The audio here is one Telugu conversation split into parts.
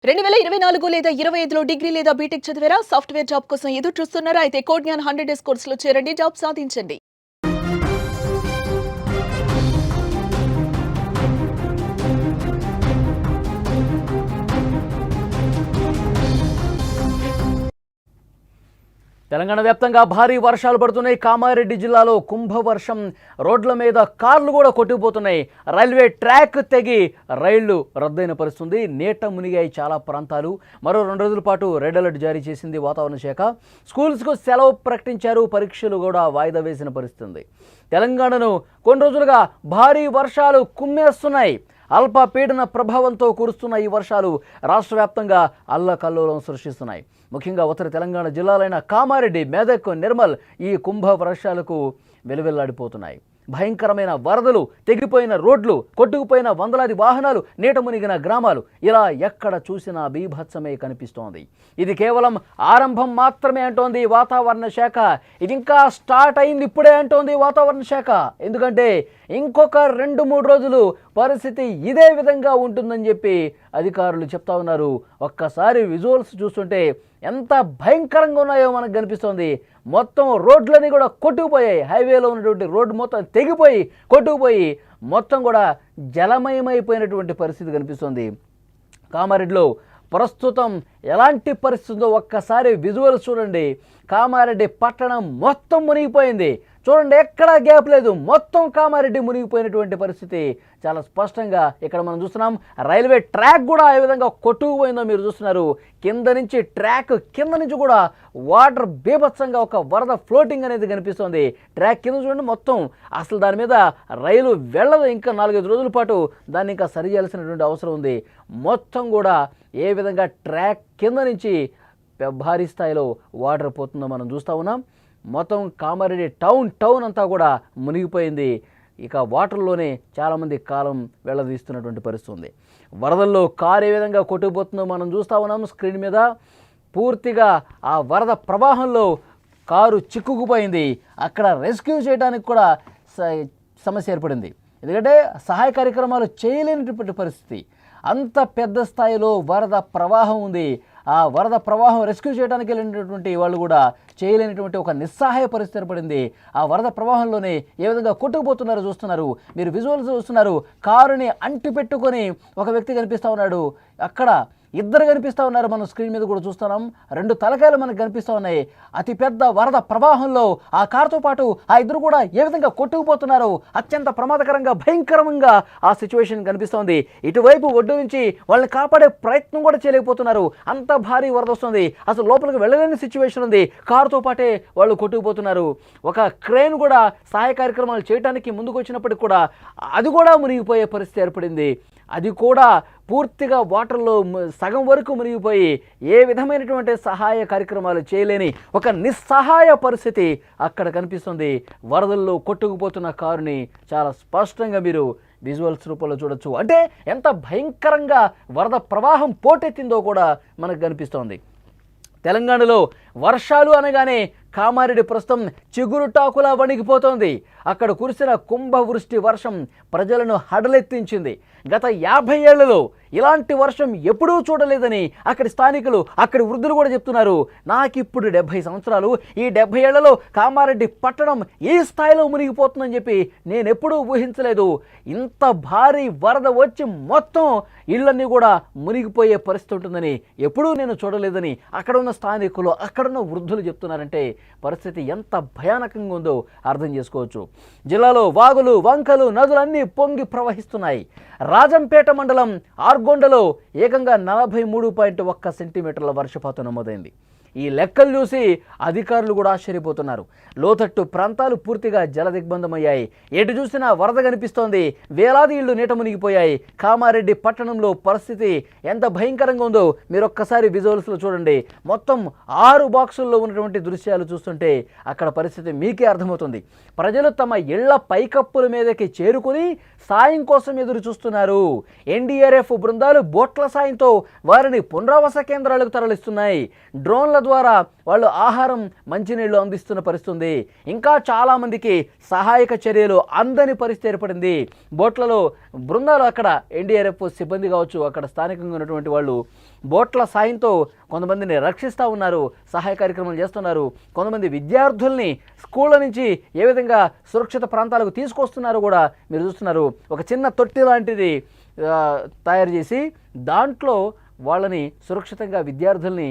2024 లేదా 25లో డిగ్రీ లేదా బీటెక్ చదివారా? సాఫ్ట్‌వేర్ జాబ్ కోసం ఎదురు చూస్తున్నారా? అయితే కోడ్ జ్ఞాన్ 100 డేస్ కోర్సులో చేరండి. జాబ్ సాధించండి. తెలంగాణ వ్యాప్తంగా భారీ వర్షాలు పడుతున్నాయి. కామారెడ్డి జిల్లాలో కుంభవర్షం, రోడ్ల మీద కార్లు కూడా కొట్టుకుపోతున్నాయి. రైల్వే ట్రాక్ తెగి రైళ్లు రద్దయిన పరిస్థితుంది. నీట మునిగాయి చాలా ప్రాంతాలు. మరో 2 రోజుల పాటు రెడ్ అలర్ట్ జారీ చేసింది వాతావరణ శాఖ. స్కూల్స్కు సెలవు ప్రకటించారు. పరీక్షలు కూడా వాయిదా వేసిన పరిస్థితుంది. తెలంగాణను కొన్ని రోజులుగా భారీ వర్షాలు కుమ్మేస్తున్నాయి. అల్పపీడన ప్రభావంతో కురుస్తున్న ఈ వర్షాలు రాష్ట్ర వ్యాప్తంగా అల్లకల్లోలం సృష్టిస్తున్నాయి. ముఖ్యంగా ఉత్తర తెలంగాణ జిల్లాలైన కామారెడ్డి, మెదక్, నిర్మల్ ఈ కుంభ వర్షాలకు వెలువెల్లాడిపోతున్నాయి. భయంకరమైన వరదలు, తెగిపోయిన రోడ్లు, కొట్టుకుపోయిన వందలాది వాహనాలు, నీట మునిగిన గ్రామాలు, ఇలా ఎక్కడ చూసినా బీభత్సమే కనిపిస్తోంది. ఇది కేవలం ఆరంభం మాత్రమే అంటోంది వాతావరణ శాఖ. ఇది ఇంకా స్టార్ట్ అయింది ఇప్పుడే అంటోంది వాతావరణ శాఖ. ఎందుకంటే ఇంకొక 2-3 రోజులు పరిస్థితి ఇదే విధంగా ఉంటుందని చెప్పి అధికారులు చెప్తా ఉన్నారు. ఒక్కసారి విజువల్స్ చూస్తుంటే ఎంత భయంకరంగా ఉన్నాయో మనకు కనిపిస్తోంది. మొత్తం రోడ్లన్నీ కూడా కొట్టుకుపోయాయి. హైవేలో ఉన్నటువంటి రోడ్డు మొత్తం తెగిపోయి కొట్టుకుపోయి మొత్తం కూడా జలమయమైపోయినటువంటి పరిస్థితి కనిపిస్తుంది. కామారెడ్డిలో ప్రస్తుతం ఎలాంటి పరిస్థితి ఉందో ఒక్కసారి విజువల్స్ చూడండి. కామారెడ్డి పట్టణం మొత్తం మునిగిపోయింది. చూడండి, ఎక్కడా గ్యాప్ లేదు. మొత్తం కామారెడ్డి మునిగిపోయినటువంటి పరిస్థితి చాలా స్పష్టంగా ఇక్కడ మనం చూస్తున్నాం. రైల్వే ట్రాక్ కూడా ఏ విధంగా కొట్టుకుపోయిందో మీరు చూస్తున్నారు. కింద నుంచి ట్రాక్ కింద నుంచి కూడా వాటర్ బీభత్సంగా ఒక వరద ఫ్లోటింగ్ అనేది కనిపిస్తుంది. ట్రాక్ కింద చూడండి, మొత్తం అసలు దాని మీద రైలు వెళ్ళదు. ఇంకా 4-5 రోజుల పాటు దాన్ని ఇంకా సరి చేయాల్సినటువంటి అవసరం ఉంది. మొత్తం కూడా ఏ విధంగా ట్రాక్ కింద నుంచి భారీ స్థాయిలో వాటర్ పోతుందో మనం చూస్తూ ఉన్నాం. మొత్తం కామారెడ్డి టౌన్ అంతా కూడా మునిగిపోయింది. ఇక వాటర్లోనే చాలామంది కాలం వెళ్ళదీస్తున్నటువంటి పరిస్థితి ఉంది. వరదల్లో కారు ఏ విధంగా కొట్టుకుపోతుందో మనం చూస్తూ ఉన్నాం స్క్రీన్ మీద. పూర్తిగా ఆ వరద ప్రవాహంలో కారు చిక్కుకుపోయింది. అక్కడ రెస్క్యూ చేయడానికి కూడా సమస్య ఏర్పడింది. ఎందుకంటే సహాయ కార్యక్రమాలు చేయలేనటువంటి పరిస్థితి. అంత పెద్ద స్థాయిలో వరద ప్రవాహం ఉంది. ఆ వరద ప్రవాహం రెస్క్యూ చేయడానికి వెళ్ళినటువంటి వాళ్ళు కూడా చేయలేనటువంటి ఒక నిస్సహాయ పరిస్థితి ఏర్పడింది. ఆ వరద ప్రవాహంలోనే ఏ విధంగా కొట్టుకుపోతున్నారో చూస్తున్నారు. మీరు విజువల్స్ చూస్తున్నారు. కారుని అంటి పెట్టుకొని ఒక వ్యక్తి కనిపిస్తూ ఉన్నాడు. అక్కడ ఇద్దరు కనిపిస్తూ ఉన్నారు. మనం స్క్రీన్ మీద కూడా చూస్తున్నాం. 2 తలకాయలు మనకు కనిపిస్తూ ఉన్నాయి. అతిపెద్ద వరద ప్రవాహంలో ఆ కారుతో పాటు ఆ ఇద్దరు కూడా ఏ విధంగా కొట్టుకుపోతున్నారు. అత్యంత ప్రమాదకరంగా, భయంకరంగా ఆ సిచ్యువేషన్ కనిపిస్తోంది. ఇటువైపు ఒడ్డు నుంచి వాళ్ళని కాపాడే ప్రయత్నం కూడా చేయలేకపోతున్నారు. అంత భారీ వరద వస్తుంది. అసలు లోపలికి వెళ్ళలేని సిచ్యువేషన్ ఉంది. కారుతో పాటే వాళ్ళు కొట్టుకుపోతున్నారు. ఒక క్రేన్ కూడా సహాయ కార్యక్రమాలు చేయడానికి ముందుకు వచ్చినప్పటికి కూడా అది కూడా మునిగిపోయే పరిస్థితి ఏర్పడింది. అది కూడా పూర్తిగా వాటర్లో సగం వరకు మునిగిపోయి ఏ విధమైనటువంటి సహాయ కార్యక్రమాలు చేయలేని ఒక నిస్సహాయ పరిస్థితి అక్కడ కనిపిస్తుంది. వరదల్లో కొట్టుకుపోతున్న కారుని చాలా స్పష్టంగా మీరు విజువల్స్ రూపంలో చూడొచ్చు. అంటే ఎంత భయంకరంగా వరద ప్రవాహం పోటెత్తిందో కూడా మనకు కనిపిస్తోంది. తెలంగాణలో వర్షాలు అనగానే కామారెడ్డి ప్రస్తుతం చిగురుటాకులా వణికిపోతోంది. అక్కడ కురిసిన కుంభవృష్టి వర్షం ప్రజలను హడలెత్తించింది. గత 50 ఏళ్లలో ఇలాంటి వర్షం ఎప్పుడూ చూడలేదని అక్కడి స్థానికులు, అక్కడి వృద్ధులు కూడా చెప్తున్నారు. నాకిప్పుడు 70 సంవత్సరాలు. ఈ 70 ఏళ్లలో కామారెడ్డి పట్టణం ఈ స్థాయిలో మునిగిపోతుందని చెప్పి నేను ఎప్పుడూ ఊహించలేదు. ఇంత భారీ వరద వచ్చి మొత్తం ఇళ్ళన్నీ కూడా మునిగిపోయే పరిస్థితి ఉంటుందని ఎప్పుడూ నేను చూడలేదని అక్కడ ఉన్న స్థానికులు, అక్కడున్న వృద్ధులు చెప్తున్నారంటే పరిస్థితి ఎంత భయానకంగా ఉందో అర్థం చేసుకోవచ్చు. జిల్లాలో వాగులు, వంకలు, నదులన్నీ పొంగి ప్రవహిస్తున్నాయి. రాజంపేట మండలం ఆర్గొండలో ఏకంగా 43.1 సెంటీమీటర్ల వర్షపాతం నమోదైంది. ఈ లెక్కలు చూసి అధికారులు కూడా ఆశ్చర్యపోతున్నారు. లోతట్టు ప్రాంతాలు పూర్తిగా జలదిగ్బంధమయ్యాయి. ఎటు చూసినా వరద కనిపిస్తోంది. వేలాది ఇళ్లు నీట మునిగిపోయాయి. కామారెడ్డి పట్టణంలో పరిస్థితి ఎంత భయంకరంగా ఉందో మీరు ఒక్కసారి విజువల్స్లో చూడండి. మొత్తం 6 బాక్సుల్లో ఉన్నటువంటి దృశ్యాలు చూస్తుంటే అక్కడ పరిస్థితి మీకే అర్థమవుతుంది. ప్రజలు తమ ఇళ్ల పైకప్పుల మీదకి చేరుకుని సాయం కోసం ఎదురు చూస్తున్నారు. ఎన్డీఆర్ఎఫ్ బృందాలు బోట్ల సాయంతో వారిని పునరావాస కేంద్రాలకు తరలిస్తున్నాయి. డ్రోన్ల ద్వారా వాళ్ళు ఆహారం మంచినీళ్ళు అందిస్తున్న పరిస్థితుంది. ఇంకా చాలామందికి సహాయక చర్యలు అందని పరిస్థితి ఏర్పడింది. బోట్లలో బృందాలు అక్కడ ఎన్డీఆర్ఎఫ్ సిబ్బంది కావచ్చు, అక్కడ స్థానికంగా ఉన్నటువంటి వాళ్ళు బోట్ల సాయంతో కొంతమందిని రక్షిస్తూ ఉన్నారు, సహాయ కార్యక్రమాలు చేస్తున్నారు. కొంతమంది విద్యార్థుల్ని స్కూళ్ళ నుంచి ఏ విధంగా సురక్షిత ప్రాంతాలకు తీసుకొస్తున్నారో కూడా మీరు చూస్తున్నారు. ఒక చిన్న తొట్టి లాంటిది తయారు చేసి దాంట్లో వాళ్ళని సురక్షితంగా విద్యార్థుల్ని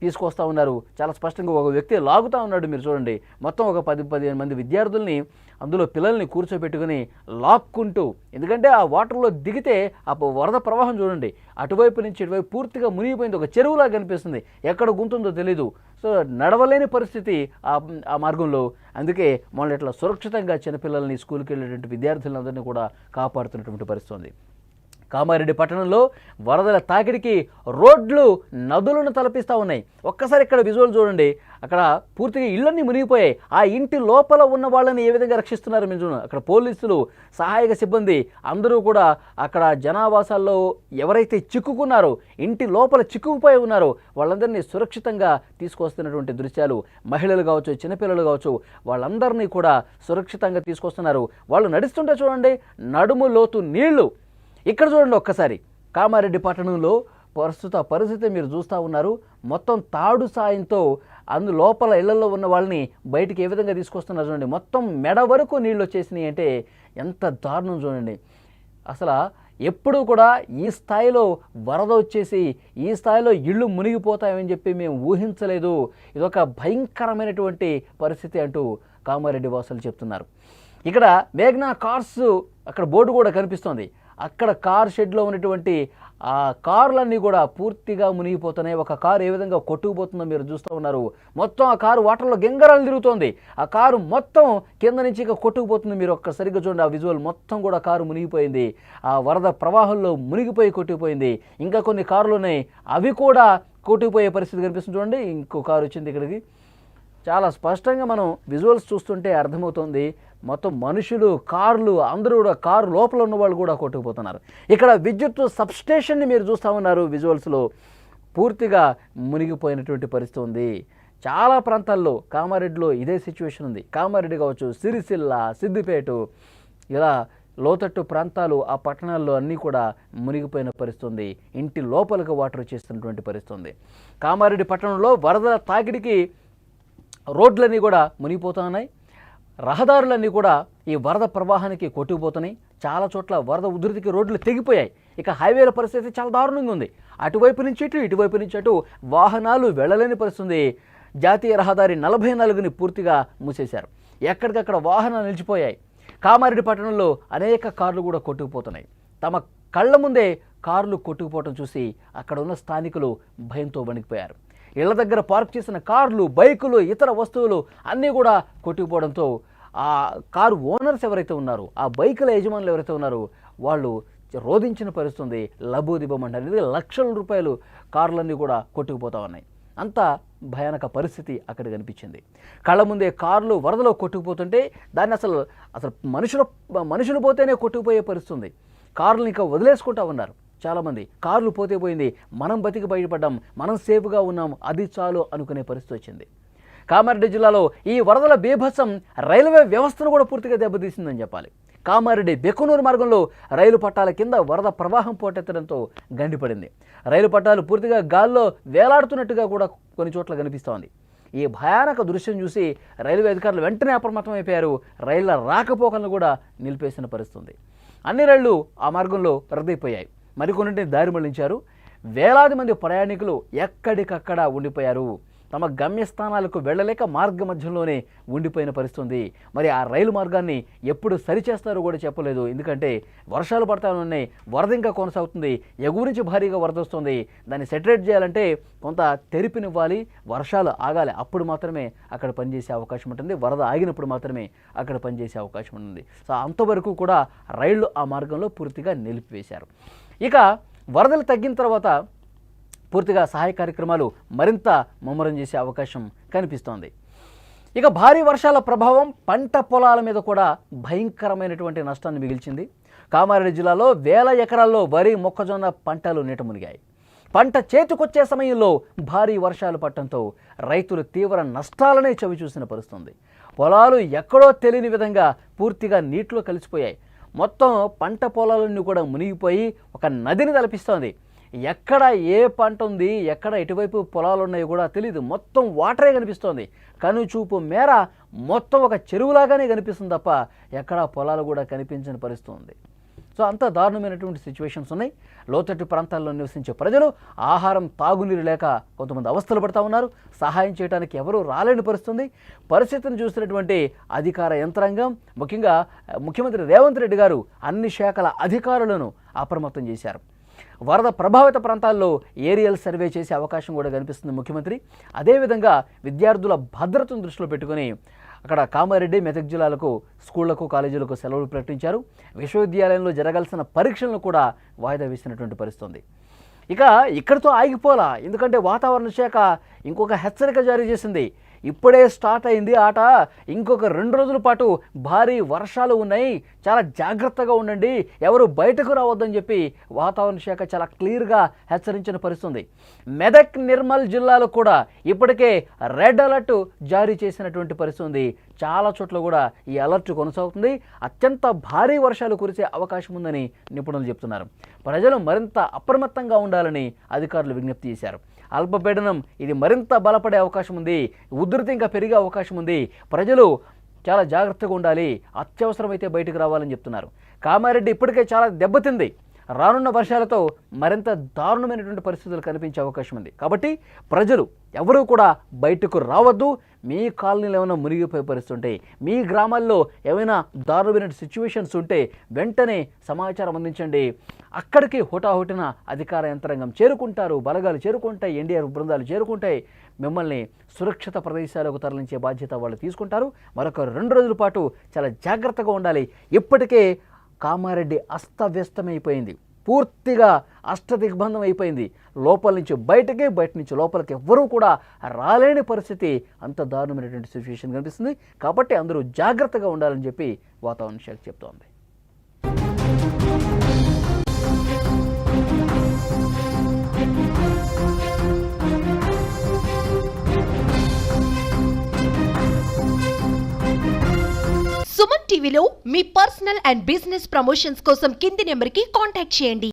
తీసుకొస్తూ ఉన్నారు. చాలా స్పష్టంగా ఒక వ్యక్తి లాగుతూ ఉన్నాడు, మీరు చూడండి. మొత్తం ఒక 10-15 మంది విద్యార్థుల్ని అందులో పిల్లల్ని కూర్చోబెట్టుకుని లాక్కుంటూ, ఎందుకంటే ఆ వాటర్లో దిగితే ఆ వరద ప్రవాహం చూడండి, అటువైపు నుంచి ఇటువైపు పూర్తిగా మునిగిపోయింది, ఒక చెరువులా కనిపిస్తుంది, ఎక్కడ గుంతుందో తెలీదు. సో నడవలేని పరిస్థితి ఆ మార్గంలో. అందుకే వాళ్ళు ఇట్లా సురక్షితంగా చిన్నపిల్లల్ని స్కూల్కి వెళ్ళేటువంటి విద్యార్థులందరినీ కూడా కాపాడుతున్నటువంటి పరిస్థితి ఉంది. కామారెడ్డి పట్టణంలో వరదల తాకిడికి రోడ్లు నదులను తలపిస్తూ ఉన్నాయి. ఒక్కసారి ఇక్కడ విజువల్ చూడండి, అక్కడ పూర్తిగా ఇళ్ళన్నీ మునిగిపోయాయి. ఆ ఇంటి లోపల ఉన్న వాళ్ళని ఏ విధంగా రక్షిస్తున్నారు మీరు చూడండి. అక్కడ పోలీసులు, సహాయక సిబ్బంది అందరూ కూడా అక్కడ జనావాసాల్లో ఎవరైతే చిక్కుకున్నారో, ఇంటి లోపల చిక్కుకుపోయి ఉన్నారో వాళ్ళందరినీ సురక్షితంగా తీసుకొస్తున్నటువంటి దృశ్యాలు. మహిళలు కావచ్చు, చిన్నపిల్లలు కావచ్చు, వాళ్ళందరినీ కూడా సురక్షితంగా తీసుకొస్తున్నారు. వాళ్ళు నడుస్తుంటే చూడండి, నడుము లోతు నీళ్లు. ఇక్కడ చూడండి ఒక్కసారి, కామారెడ్డి పట్టణంలో ప్రస్తుత పరిస్థితి మీరు చూస్తూ ఉన్నారు. మొత్తం తాడు సాయంతో లోపల ఇళ్లలో ఉన్న వాళ్ళని బయటికి ఏ విధంగా తీసుకొస్తున్నారు చూడండి. మొత్తం మెడ వరకు నీళ్ళు వచ్చేసినాయి అంటే ఎంత దారుణం చూడండి. అసలు ఎప్పుడూ కూడా ఈ స్థాయిలో వరద వచ్చేసి ఈ స్థాయిలో ఇళ్ళు మునిగిపోతాయని చెప్పి మేము ఊహించలేదు. ఇదొక భయంకరమైనటువంటి పరిస్థితి అంటూ కామారెడ్డి వాసులు చెప్తున్నారు. ఇక్కడ మేఘ్నా కార్స్ అక్కడ బోర్డు కూడా కనిపిస్తోంది. అక్కడ కార్ షెడ్లో ఉన్నటువంటి ఆ కార్లన్నీ కూడా పూర్తిగా మునిగిపోతున్నాయి. ఒక కారు ఏ విధంగా కొట్టుకుపోతుందో మీరు చూస్తూ ఉన్నారు. మొత్తం ఆ కారు వాటర్లో గెంగరాలు తిరుగుతోంది. ఆ కారు మొత్తం కింద నుంచి ఇక కొట్టుకుపోతుంది. మీరు ఒక్కసారిగా చూడండి, ఆ విజువల్ మొత్తం కూడా కారు మునిగిపోయింది. ఆ వరద ప్రవాహంలో మునిగిపోయి కొట్టుకుపోయింది. ఇంకా కొన్ని కార్లు ఉన్నాయి, అవి కూడా కొట్టుకుపోయే పరిస్థితి కనిపిస్తుంది. చూడండి, ఇంకో కారు వచ్చింది ఇక్కడికి. చాలా స్పష్టంగా మనం విజువల్స్ చూస్తుంటే అర్థమవుతుంది. మొత్తం మనుషులు, కార్లు, అందరూ కూడా కారు లోపల ఉన్న వాళ్ళు కూడా కొట్టుకుపోతున్నారు. ఇక్కడ విద్యుత్ సబ్స్టేషన్ని మీరు చూస్తూ ఉన్నారు. విజువల్స్లో పూర్తిగా మునిగిపోయినటువంటి పరిస్థితి ఉంది. చాలా ప్రాంతాల్లో కామారెడ్డిలో ఇదే సిచ్యువేషన్ ఉంది. కామారెడ్డి కావచ్చు, సిరిసిల్ల, సిద్దిపేట, ఇలా లోతట్టు ప్రాంతాలు, ఆ పట్టణాల్లో అన్నీ కూడా మునిగిపోయిన పరిస్థితి ఉంది. ఇంటి లోపలికి వాటర్ వచ్చేస్తున్నటువంటి పరిస్థితి ఉంది. కామారెడ్డి పట్టణంలో వరదల తాకిడికి రోడ్లన్నీ కూడా మునిగిపోతున్నాయి. రహదారులన్నీ కూడా ఈ వరద ప్రవాహానికి కొట్టుకుపోతున్నాయి. చాలా చోట్ల వరద ఉధృతికి రోడ్లు తెగిపోయాయి. ఇక హైవేల పరిస్థితి చాలా దారుణంగా ఉంది. అటువైపు నుంచి ఇటు, ఇటువైపు నుంచి అటు వాహనాలు వెళ్ళలేని పరిస్థితి. జాతీయ రహదారి 44ని పూర్తిగా మూసేశారు. ఎక్కడికక్కడ వాహనాలు నిలిచిపోయాయి. కామారెడ్డి పట్టణంలో అనేక కార్లు కూడా కొట్టుకుపోతున్నాయి. తమ కళ్ళ ముందే కార్లు కొట్టుకుపోవటం చూసి అక్కడ ఉన్న స్థానికులు భయంతో వణికిపోయారు. ఇళ్ల దగ్గర పార్క్ చేసిన కార్లు, బైకులు, ఇతర వస్తువులు అన్నీ కూడా కొట్టుకుపోవడంతో ఆ కారు ఓనర్స్ ఎవరైతే ఉన్నారో, ఆ బైకుల యజమానులు ఎవరైతే ఉన్నారో వాళ్ళు రోధించిన పరిస్థితుంది. లబోదిబమంటే లక్షల రూపాయలు కార్లన్నీ కూడా కొట్టుకుపోతా ఉన్నాయి. అంత భయానక పరిస్థితి అక్కడ కనిపించింది. కళ్ళ ముందే కార్లు వరదలో కొట్టుకుపోతుంటే దాన్ని అసలు మనుషులు పోతేనే కొట్టుకుపోయే పరిస్థితుంది. కార్లు ఇంకా వదిలేసుకుంటా ఉన్నారు చాలామంది. కార్లు పోతే పోయింది, మనం బతికి బయటపడ్డాం, మనం సేఫ్గా ఉన్నాం, అది చాలు అనుకునే పరిస్థితి వచ్చింది. కామారెడ్డి జిల్లాలో ఈ వరదల బీభత్సం రైల్వే వ్యవస్థను కూడా పూర్తిగా దెబ్బతీసిందని చెప్పాలి. కామారెడ్డి బెక్కునూరు మార్గంలో రైలు పట్టాల కింద వరద ప్రవాహం పోటెత్తడంతో గండిపడింది. రైలు పట్టాలు పూర్తిగా గాల్లో వేలాడుతున్నట్టుగా కూడా కొన్ని చోట్ల కనిపిస్తోంది. ఈ భయానక దృశ్యం చూసి రైల్వే అధికారులు వెంటనే అప్రమత్తం అయిపోయారు. రైళ్ల రాకపోకలను కూడా నిలిపేసిన పరిస్థితి. అన్ని రైళ్లు ఆ మార్గంలో రద్దయిపోయాయి. మరికొన్నింటిని దారి మళ్లించారు. వేలాది మంది ప్రయాణికులు ఎక్కడికక్కడ ఉండిపోయారు. తమ గమ్యస్థానాలకు వెళ్ళలేక మార్గ మధ్యంలోనే ఉండిపోయిన పరిస్థితి. మరి ఆ రైలు మార్గాన్ని ఎప్పుడు సరిచేస్తారో కూడా చెప్పలేదు. ఎందుకంటే వర్షాలు పడతా ఉన్నాయి, వరద ఇంకా కొనసాగుతుంది, ఎగువ నుంచి భారీగా వరద వస్తుంది. దాన్ని సెటరేట్ చేయాలంటే కొంత తెరిపినివ్వాలి, వర్షాలు ఆగాలి, అప్పుడు మాత్రమే అక్కడ పనిచేసే అవకాశం ఉంటుంది. వరద ఆగినప్పుడు మాత్రమే అక్కడ పనిచేసే అవకాశం ఉంటుంది. సో అంతవరకు కూడా రైళ్లు ఆ మార్గంలో పూర్తిగా నిలిపివేశారు. ఇక వరదలు తగ్గిన తర్వాత పూర్తిగా సహాయ కార్యక్రమాలు మరింత ముమ్మరం చేసే అవకాశం కనిపిస్తోంది. ఇక భారీ వర్షాల ప్రభావం పంట పొలాల మీద కూడా భయంకరమైనటువంటి నష్టాన్ని మిగిల్చింది. కామారెడ్డి జిల్లాలో వేల ఎకరాల్లో వరి, మొక్కజొన్న పంటలు నీట మునిగాయి. పంట చేతికొచ్చే సమయంలో భారీ వర్షాలు పడటంతో రైతులు తీవ్ర నష్టాలనే చవిచూసిన పరిస్థితుంది. పొలాలు ఎక్కడో తెలియని విధంగా పూర్తిగా నీటిలో కలిసిపోయాయి. మొత్తం పంట పొలాలన్నీ కూడా మునిగిపోయి ఒక నదిని తలపిస్తోంది. ఎక్కడ ఏ పంట ఉంది, ఎక్కడ ఎటువైపు పొలాలు ఉన్నాయో కూడా తెలియదు. మొత్తం వాటరే కనిపిస్తోంది. కనుచూపు మేర మొత్తం ఒక చెరువులాగానే కనిపిస్తుంది తప్ప ఎక్కడా పొలాలు కూడా కనిపించని పరిస్థితి ఉంది. సో అంత దారుణమైనటువంటి సిచ్యువేషన్స్ ఉన్నాయి. లోతట్టు ప్రాంతాల్లో నివసించే ప్రజలు ఆహారం, తాగునీరు లేక కొంతమంది అవస్థలు పడుతూ ఉన్నారు. సహాయం చేయడానికి ఎవరూ రాలేని పరిస్థితుంది. పరిస్థితిని చూసినటువంటి అధికార యంత్రాంగం, ముఖ్యంగా ముఖ్యమంత్రి రేవంత్ రెడ్డి గారు అన్ని శాఖల అధికారులను అప్రమత్తం చేశారు. వరద ప్రభావిత ప్రాంతాల్లో ఏరియల్ సర్వే చేసే అవకాశం కూడా కనిపిస్తుంది ముఖ్యమంత్రి. అదేవిధంగా విద్యార్థుల భద్రతను దృష్టిలో పెట్టుకుని అక్కడ కామారెడ్డి, మెదక్ జిల్లాలకు స్కూళ్లకు, కాలేజీలకు సెలవులు ప్రకటించారు. విశ్వవిద్యాలయంలో జరగాల్సిన పరీక్షలను కూడా వాయిదా వేసినటువంటి పరిస్థితి ఉంది. ఇక ఇక్కడితో ఆగిపోలా, ఎందుకంటే వాతావరణ శాఖ ఇంకొక హెచ్చరిక జారీ చేసింది. ఇప్పుడే స్టార్ట్ అయింది ఆట, ఇంకొక 2 రోజుల పాటు భారీ వర్షాలు ఉన్నాయి, చాలా జాగ్రత్తగా ఉండండి, ఎవరు బయటకు రావద్దని చెప్పి వాతావరణ శాఖ చాలా క్లియర్గా హెచ్చరించిన పరిస్థితుంది. మెదక్, నిర్మల్ జిల్లాలో కూడా ఇప్పటికే రెడ్ అలర్ట్ జారీ చేసినటువంటి పరిస్థితి ఉంది. చాలా చోట్ల కూడా ఈ అలర్ట్ కొనసాగుతుంది. అత్యంత భారీ వర్షాలు కురిసే అవకాశం ఉందని నిపుణులు చెప్తున్నారు. ప్రజలు మరింత అప్రమత్తంగా ఉండాలని అధికారులు విజ్ఞప్తి చేశారు. అల్పపీడనం ఇది మరింత బలపడే అవకాశం ఉంది, ఉధృతి ఇంకా పెరిగే అవకాశం ఉంది. ప్రజలు చాలా జాగ్రత్తగా ఉండాలి, అత్యవసరమైతే బయటకు రావాలని చెప్తున్నారు. కామారెడ్డి ఇప్పటికే చాలా దెబ్బతింది. రానున్న వర్షాలతో మరింత దారుణమైనటువంటి పరిస్థితులు కనిపించే అవకాశం ఉంది. కాబట్టి ప్రజలు ఎవరూ కూడా బయటకు రావద్దు. మీ కాలనీలో ఏమైనా మునిగిపోయే పరిస్థితి ఉంటే, మీ గ్రామాల్లో ఏమైనా దారుణమైన సిచ్యువేషన్స్ ఉంటే వెంటనే సమాచారం అందించండి. అక్కడికి హుటాహుటిన అధికార యంత్రాంగం చేరుకుంటారు, బలగాలు చేరుకుంటాయి, ఎన్డీఆర్ బృందాలు చేరుకుంటాయి. మిమ్మల్ని సురక్షిత ప్రదేశాలకు తరలించే బాధ్యత వాళ్ళు తీసుకుంటారు. మరొక 2 రోజుల పాటు చాలా జాగ్రత్తగా ఉండాలి. ఇప్పటికే కామారెడ్డి అస్తవ్యస్తమైపోయింది, పూర్తిగా అష్టదిగ్బంధం అయిపోయింది. లోపల నుంచి బయటకి, బయట నుంచి లోపలికి ఎవ్వరూ కూడా రాలేని పరిస్థితి, అంత దారుణమైనటువంటి సిచ్యువేషన్ కనిపిస్తుంది. కాబట్టి అందరూ జాగ్రత్తగా ఉండాలని చెప్పి వాతావరణ శాఖ చెప్తోంది. సుమన్ టీవీలో మీ పర్సనల్ అండ్ బిజినెస్ ప్రమోషన్స్ కోసం కింది నెంబర్కి కాంటాక్ట్ చేయండి.